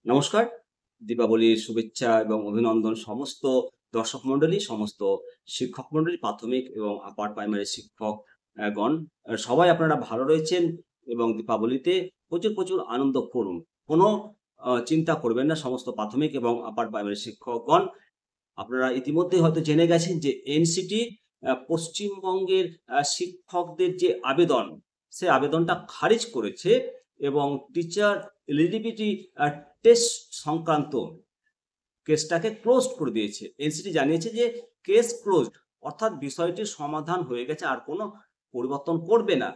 নমস্কার। দীপাবলির শুভেচ্ছা এবং অভিনন্দন সমস্ত দর্শক মণ্ডলী, সমস্ত শিক্ষক মণ্ডলী, প্রাথমিক এবং আপার প্রাইমারি শিক্ষক গণ। সবাই আপনারা ভালো রয়েছেন এবং দীপাবলিতে প্রচুর আনন্দ করুন। কোনো চিন্তা করবেন না সমস্ত প্রাথমিক এবং আপার প্রাইমারি শিক্ষকগণ। আপনারা ইতিমধ্যেই হয়তো জেনে গেছেন যে এনসিটি পশ্চিমবঙ্গের শিক্ষকদের যে আবেদন, সে আবেদনটা খারিজ করেছে এবং টিচার এলিজিবিলিটি টেস্ট সংক্রান্ত কেসটাকে ক্লোজড করে দিয়েছে। এনসিটি জানিয়েছে যে কেস ক্লোজড, অর্থাৎ বিষয়টির সমাধান হয়ে গেছে, আর কোনো পরিবর্তন করবে না।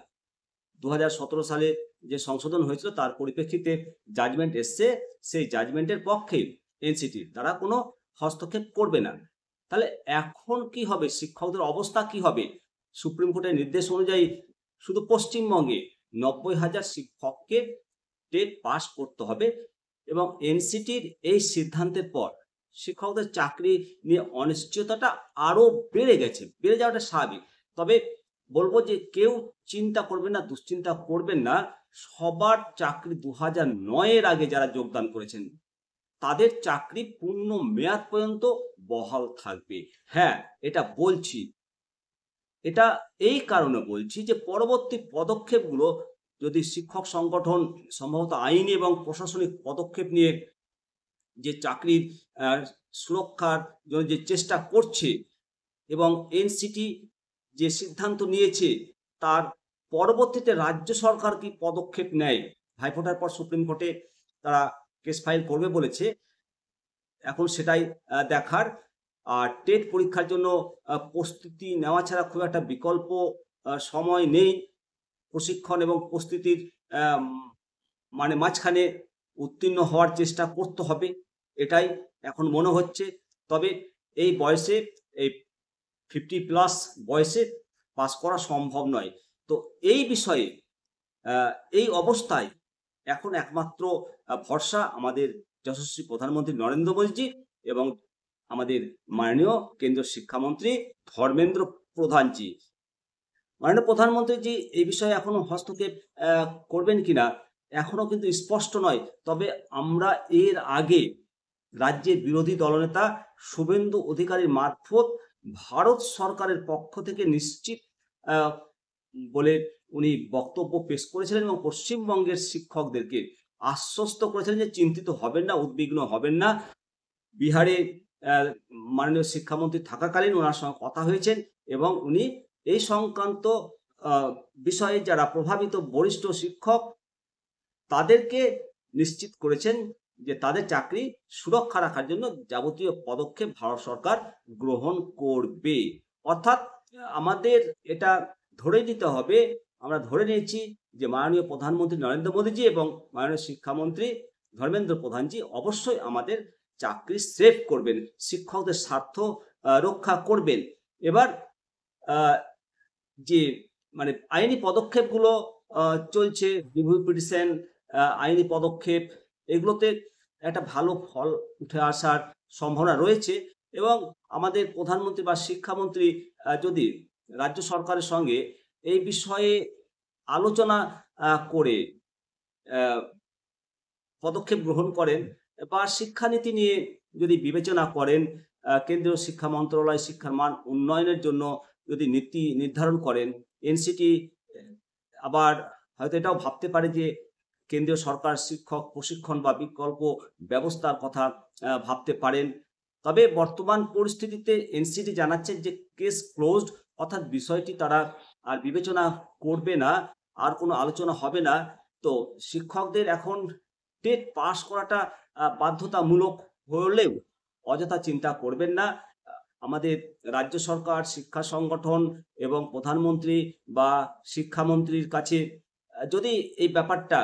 2017 সালে যে সংশোধন হয়েছিল তার পরিপ্রেক্ষিতে জাজমেন্ট এসছে, সেই জাজমেন্টের পক্ষে এনসিটি তারা কোনো হস্তক্ষেপ করবে না। তাহলে এখন কি হবে, শিক্ষকদের অবস্থা কি হবে? সুপ্রিম কোর্টের নির্দেশ অনুযায়ী শুধু পশ্চিমবঙ্গে 90,000 শিক্ষককে টেট পাস করতে হবে এবং এনসিটির এই সিদ্ধান্তের পর শিক্ষকদের চাকরি নিয়ে অনিশ্চয়তাটা আরো বেড়ে যাওয়াটা স্বাভাবিক। তবে বলবো যে কেউ চিন্তা করবেন না, দুশ্চিন্তা করবেন না। সবার চাকরি 2009 এর আগে যারা যোগদান করেছেন তাদের চাকরি পূর্ণ মেয়াদ পর্যন্ত বহাল থাকবে। হ্যাঁ, এটা বলছি, এটা এই কারণে বলছি যে পরবর্তী পদক্ষেপগুলো যদি শিক্ষক সংগঠন সম্ভবত আইনি এবং প্রশাসনিক পদক্ষেপ নিয়ে যে চাকরির সুরক্ষার জন্য যে চেষ্টা করছে এবং এনসিটি যে সিদ্ধান্ত নিয়েছে তার পরবর্তীতে রাজ্য সরকার কি পদক্ষেপ নেয়, ভাইফোঁটার পর সুপ্রিম কোর্টে তারা কেস ফাইল করবে বলেছে, এখন সেটাই দেখার। আর টেট পরীক্ষার জন্য প্রস্তুতি নেওয়া ছাড়া খুব একটা বিকল্প সময় নেই। প্রশিক্ষণ এবং প্রস্তুতির মানে মাঝখানে উত্তীর্ণ হওয়ার চেষ্টা করতে হবে, এটাই এখন মনে হচ্ছে। তবে এই বয়সে, এই 50+ বয়সে পাস করা সম্ভব নয়। তো এই বিষয়ে এই অবস্থায় এখন একমাত্র ভরসা আমাদের যশস্বী প্রধানমন্ত্রী নরেন্দ্র মোদীজি এবং আমাদের মাননীয় কেন্দ্রীয় শিক্ষামন্ত্রী ধর্মেন্দ্র প্রধানজি। মাননীয় প্রধানমন্ত্রীজি এই বিষয়ে এখনো হস্তক্ষেপ করবেন কিনা এখনো কিন্তু স্পষ্ট নয়। তবে আমরা এর আগে রাজ্যের বিরোধী দলনেতা শুভেন্দু অধিকারীর মারফত ভারত সরকারের পক্ষ থেকে নিশ্চিত বলে উনি বক্তব্য পেশ করেছিলেন এবং পশ্চিমবঙ্গের শিক্ষকদেরকে আশ্বস্ত করেছিলেন যে চিন্তিত হবেন না, উদ্বিগ্ন হবেন না। বিহারে মাননীয় শিক্ষামন্ত্রী থাকাকালীন ওনার সঙ্গে কথা হয়েছেন এবং উনি এই সংক্রান্ত বিষয়ে যারা প্রভাবিত বরিষ্ঠ শিক্ষক তাদেরকে নিশ্চিত করেছেন যে তাদের চাকরি সুরক্ষা রাখার জন্য যাবতীয় পদক্ষেপ ভারত সরকার গ্রহণ করবে। অর্থাৎ আমাদের এটা ধরে নিতে হবে, আমরা ধরে নিয়েছি যে মাননীয় প্রধানমন্ত্রী নরেন্দ্র মোদীজি এবং মাননীয় শিক্ষামন্ত্রী ধর্মেন্দ্র প্রধানজি অবশ্যই আমাদের চাকরি সেভ করবেন, শিক্ষকদের স্বার্থ রক্ষা করবেন। এবার যে মানে আইনি পদক্ষেপগুলো চলছে, রিভিউ পিটিশন, আইনি পদক্ষেপ, এগুলোতে একটা ভালো ফল উঠে আসার সম্ভাবনা রয়েছে এবং আমাদের প্রধানমন্ত্রী বা শিক্ষামন্ত্রী যদি রাজ্য সরকারের সঙ্গে এই বিষয়ে আলোচনা করে পদক্ষেপ গ্রহণ করেন বা শিক্ষানীতি নিয়ে যদি বিবেচনা করেন, কেন্দ্রীয় শিক্ষা মন্ত্রণালয় শিক্ষার মান উন্নয়নের জন্য যদি নীতি নির্ধারণ করেন, এনসিটি আবার হয়তো এটাও ভাবতে পারে যে কেন্দ্রীয় সরকার শিক্ষক প্রশিক্ষণ বা বিকল্প ব্যবস্থার কথা ভাবতে পারেন। তবে বর্তমান পরিস্থিতিতে এনসিটি জানাচ্ছে যে কেস ক্লোজড, অর্থাৎ বিষয়টি তারা আর বিবেচনা করবে না, আর কোনো আলোচনা হবে না। তো শিক্ষকদের এখন টেট পাস করাটা বাধ্যতামূলক হলেও অযথা চিন্তা করবেন না। আমাদের রাজ্য সরকার, শিক্ষা সংগঠন এবং প্রধানমন্ত্রী বা শিক্ষামন্ত্রীর কাছে যদি এই ব্যাপারটা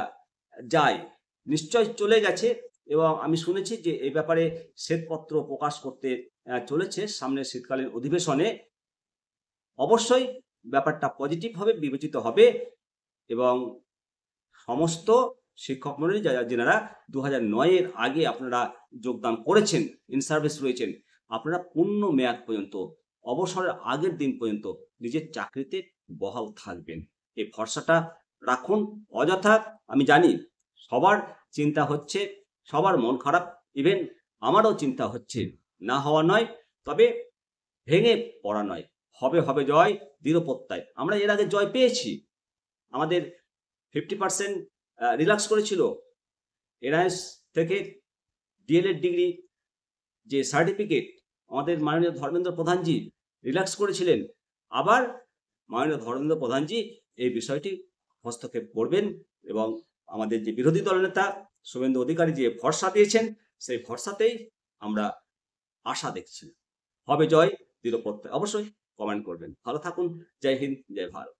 যায়, নিশ্চয় চলে গেছে এবং আমি শুনেছি যে এই ব্যাপারে শ্বেতপত্র প্রকাশ করতে চলেছে সামনের শীতকালীন অধিবেশনে। অবশ্যই ব্যাপারটা পজিটিভভাবে বিবেচিত হবে এবং সমস্ত শিক্ষক মণ্ডলী যেনারা 2009 এর আগে আপনারা যোগদান করেছেন, ইন সার্ভিস রয়েছেন, আপনারা পূর্ণ মেয়াদ পর্যন্ত, অবসরের আগের দিন পর্যন্ত নিজের চাকরিতে বহাল থাকবেন, এই ভরসাটা রাখুন। অযথা আমি জানি সবার চিন্তা হচ্ছে, সবার মন খারাপ, ইভেন আমারও চিন্তা হচ্ছে, না হওয়া নয়, তবে ভেঙে পড়া নয়, হবে হবে জয়, দৃঢ় প্রত্যয়। আমরা এর আগে জয় পেয়েছি, আমাদের 50% রিল্যাক্স করেছিল, এনআইএস থেকে ডিএলএড ডিগ্রি যে সার্টিফিকেট আমাদের মাননীয় ধর্মেন্দ্র প্রধানজি রিল্যাক্স করেছিলেন। আবার মাননীয় ধর্মেন্দ্র প্রধানজি এই বিষয়টি হস্তক্ষেপ করবেন এবং আমাদের যে বিরোধী দলনেতা শুভেন্দু অধিকারী যে ভরসা দিয়েছেন, সেই ভরসাতেই আমরা আশা দেখছি। হবে জয়, দৃঢ় প্রত্যয়। অবশ্যই কমেন্ট করবেন। ভালো থাকুন। জয় হিন্দ, জয় ভারত।